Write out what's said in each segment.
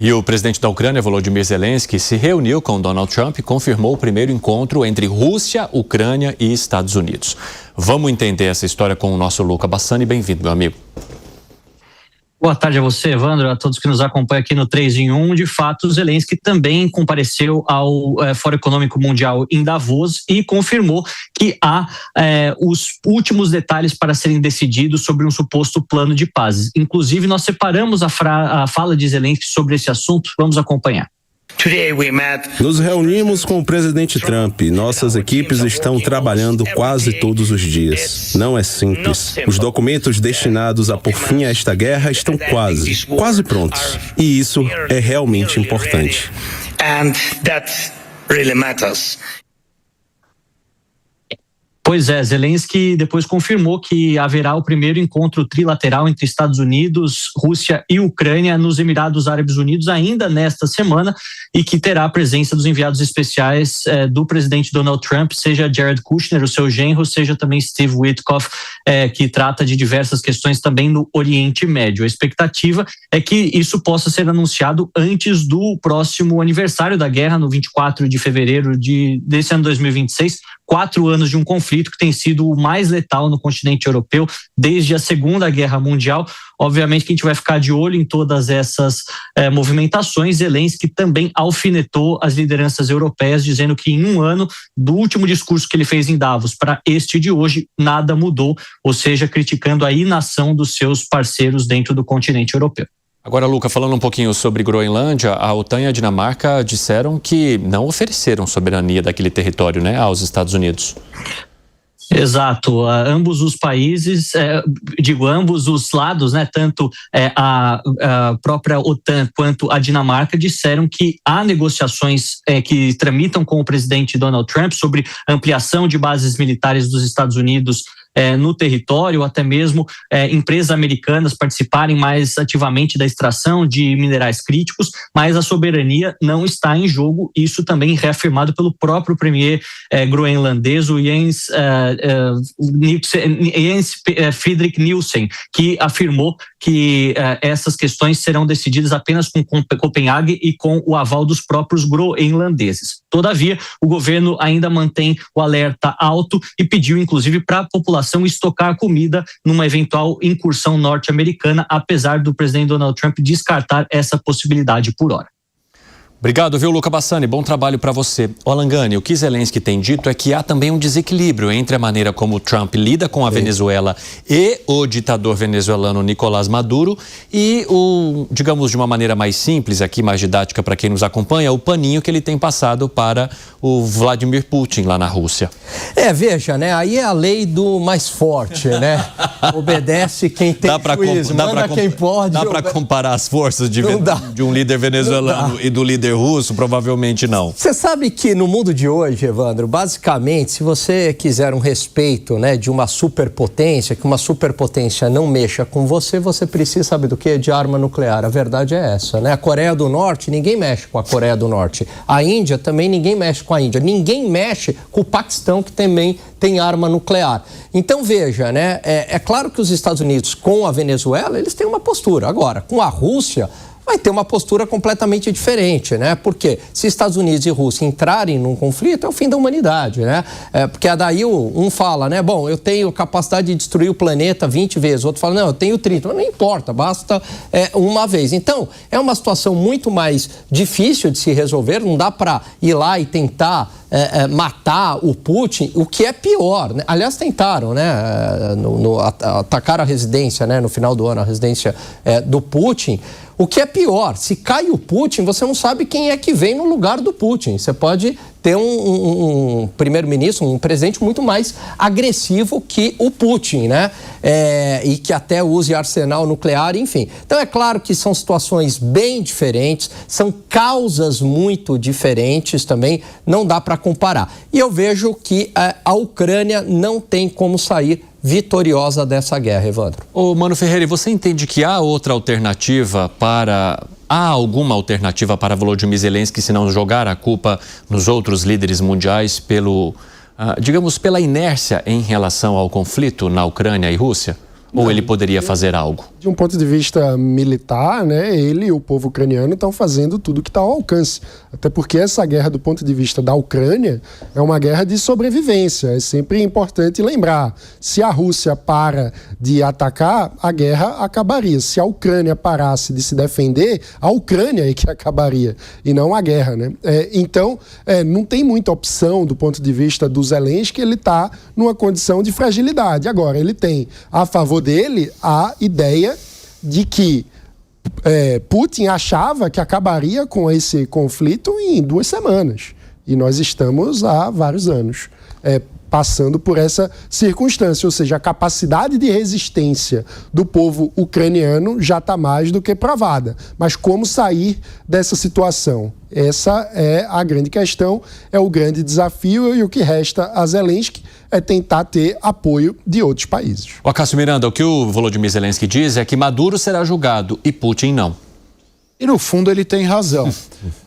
E o presidente da Ucrânia, Volodymyr Zelensky, se reuniu com Donald Trump e confirmou o primeiro encontro entre Rússia, Ucrânia e Estados Unidos. Vamos entender essa história com o nosso Luca Bassani. Bem-vindo, meu amigo. Boa tarde a você, Evandro, a todos que nos acompanham aqui no 3 em 1. De fato, Zelensky também compareceu ao Fórum Econômico Mundial em Davos e confirmou que há os últimos detalhes para serem decididos sobre um suposto plano de paz. Inclusive, nós separamos a fala de Zelensky sobre esse assunto. Vamos acompanhar. Nos reunimos com o presidente Trump. Nossas equipes estão trabalhando quase todos os dias. Não é simples. Os documentos destinados a pôr fim a esta guerra estão quase prontos. E isso é realmente importante. Pois é, Zelensky depois confirmou que haverá o primeiro encontro trilateral entre Estados Unidos, Rússia e Ucrânia nos Emirados Árabes Unidos ainda nesta semana e que terá a presença dos enviados especiais do presidente Donald Trump, seja Jared Kushner, o seu genro, seja também Steve Witkoff, que trata de diversas questões também no Oriente Médio. A expectativa é que isso possa ser anunciado antes do próximo aniversário da guerra, no 24 de fevereiro desse ano 2026, 4 anos de um conflito que tem sido o mais letal no continente europeu desde a Segunda Guerra Mundial. Obviamente que a gente vai ficar de olho em todas essas movimentações. Zelensky também alfinetou as lideranças europeias, dizendo que em um ano, do último discurso que ele fez em Davos para este de hoje, nada mudou, ou seja, criticando a inação dos seus parceiros dentro do continente europeu. Agora, Luca, falando um pouquinho sobre Groenlândia, a OTAN e a Dinamarca disseram que não ofereceram soberania daquele território, né, aos Estados Unidos. Exato, ambos os países, ambos os lados, né, tanto a própria OTAN quanto a Dinamarca disseram que há negociações que tramitam com o presidente Donald Trump sobre ampliação de bases militares dos Estados Unidos no território, até mesmo empresas americanas participarem mais ativamente da extração de minerais críticos, mas a soberania não está em jogo, isso também reafirmado pelo próprio premier groenlandês, o Jens Frederik Nielsen, que afirmou que essas questões serão decididas apenas com Copenhague e com o aval dos próprios groenlandeses. Todavia, o governo ainda mantém o alerta alto e pediu, inclusive, para a população estocar comida numa eventual incursão norte-americana, apesar do presidente Donald Trump descartar essa possibilidade por hora. Obrigado, viu, Luca Bassani? Bom trabalho para você. Alangani, o que Zelensky tem dito é que há também um desequilíbrio entre a maneira como Trump lida com a Venezuela e o ditador venezuelano Nicolás Maduro e digamos de uma maneira mais simples, aqui mais didática para quem nos acompanha, o paninho que ele tem passado para o Vladimir Putin lá na Rússia. Veja, né? Aí é a lei do mais forte, né? Obedece quem tem juízo, manda quem pode. Dá para comparar as forças de um líder venezuelano e do líder russo? Provavelmente não. Você sabe que no mundo de hoje, Evandro, basicamente, se você quiser um respeito, né, de uma superpotência, que uma superpotência não mexa com você, você precisa, sabe do quê? De arma nuclear. A verdade é essa, né? A Coreia do Norte, ninguém mexe com a Coreia do Norte. A Índia também, ninguém mexe com a Índia. Ninguém mexe com o Paquistão, que também tem arma nuclear. Então, veja, né? É claro que os Estados Unidos, com a Venezuela, eles têm uma postura. Agora, com a Rússia, vai ter uma postura completamente diferente, né? Porque se Estados Unidos e Rússia entrarem num conflito, é o fim da humanidade, né? Porque daí um fala, né? Bom, eu tenho capacidade de destruir o planeta 20 vezes. O outro fala, não, eu tenho 30. Mas não importa, basta uma vez. Então, é uma situação muito mais difícil de se resolver. Não dá para ir lá e tentar matar o Putin, o que é pior, né? Aliás, tentaram, né? Atacar a residência, né? No final do ano, a residência do Putin. O que é pior, se cai o Putin, você não sabe quem é que vem no lugar do Putin. Você pode ter um primeiro-ministro, um presidente muito mais agressivo que o Putin, né? E que até use arsenal nuclear, enfim. Então é claro que são situações bem diferentes, são causas muito diferentes também, não dá para comparar. E eu vejo que a Ucrânia não tem como sair vitoriosa dessa guerra, Evandro. Ô, Mano Ferreira, você entende que há outra alternativa Há alguma alternativa para Volodymyr Zelensky se não jogar a culpa nos outros líderes mundiais pela inércia em relação ao conflito na Ucrânia e Rússia? Ou ele poderia fazer algo? De um ponto de vista militar, né, ele e o povo ucraniano estão fazendo tudo que está ao alcance. Até porque essa guerra, do ponto de vista da Ucrânia, é uma guerra de sobrevivência. É sempre importante lembrar. Se a Rússia para de atacar, a guerra acabaria. Se a Ucrânia parasse de se defender, a Ucrânia é que acabaria, e não a guerra, né? Então, não tem muita opção do ponto de vista do Zelensky, ele está numa condição de fragilidade. Agora, ele tem a favor dele a ideia de que Putin achava que acabaria com esse conflito em 2 semanas. E nós estamos há vários anos passando por essa circunstância, ou seja, a capacidade de resistência do povo ucraniano já está mais do que provada. Mas como sair dessa situação? Essa é a grande questão, é o grande desafio, e o que resta a Zelensky é tentar ter apoio de outros países. Cássio Miranda, o que o Volodymyr Zelensky diz é que Maduro será julgado e Putin não. E no fundo ele tem razão.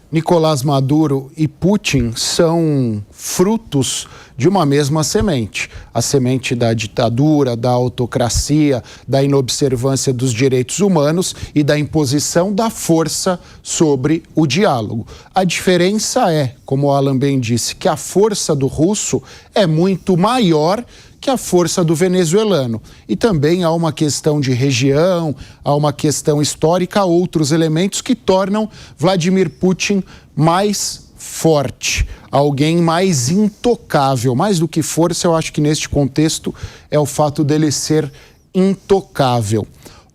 Nicolás Maduro e Putin são frutos de uma mesma semente. A semente da ditadura, da autocracia, da inobservância dos direitos humanos e da imposição da força sobre o diálogo. A diferença é, como o Alan bem disse, que a força do russo é muito maior que a força do venezuelano. E também há uma questão de região, há uma questão histórica, outros elementos que tornam Vladimir Putin mais forte, alguém mais intocável. Mais do que força, eu acho que neste contexto é o fato dele ser intocável.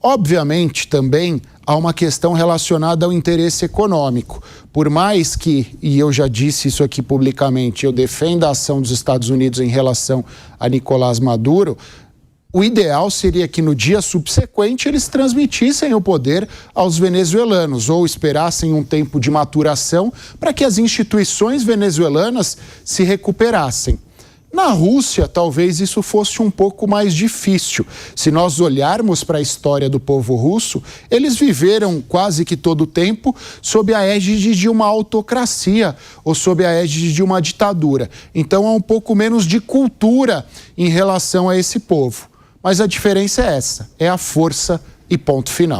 Obviamente, também há uma questão relacionada ao interesse econômico. Por mais que, e eu já disse isso aqui publicamente, eu defendo a ação dos Estados Unidos em relação a Nicolás Maduro, o ideal seria que no dia subsequente eles transmitissem o poder aos venezuelanos ou esperassem um tempo de maturação para que as instituições venezuelanas se recuperassem. Na Rússia, talvez isso fosse um pouco mais difícil. Se nós olharmos para a história do povo russo, eles viveram quase que todo o tempo sob a égide de uma autocracia ou sob a égide de uma ditadura. Então há um pouco menos de cultura em relação a esse povo. Mas a diferença é essa, é a força e ponto final.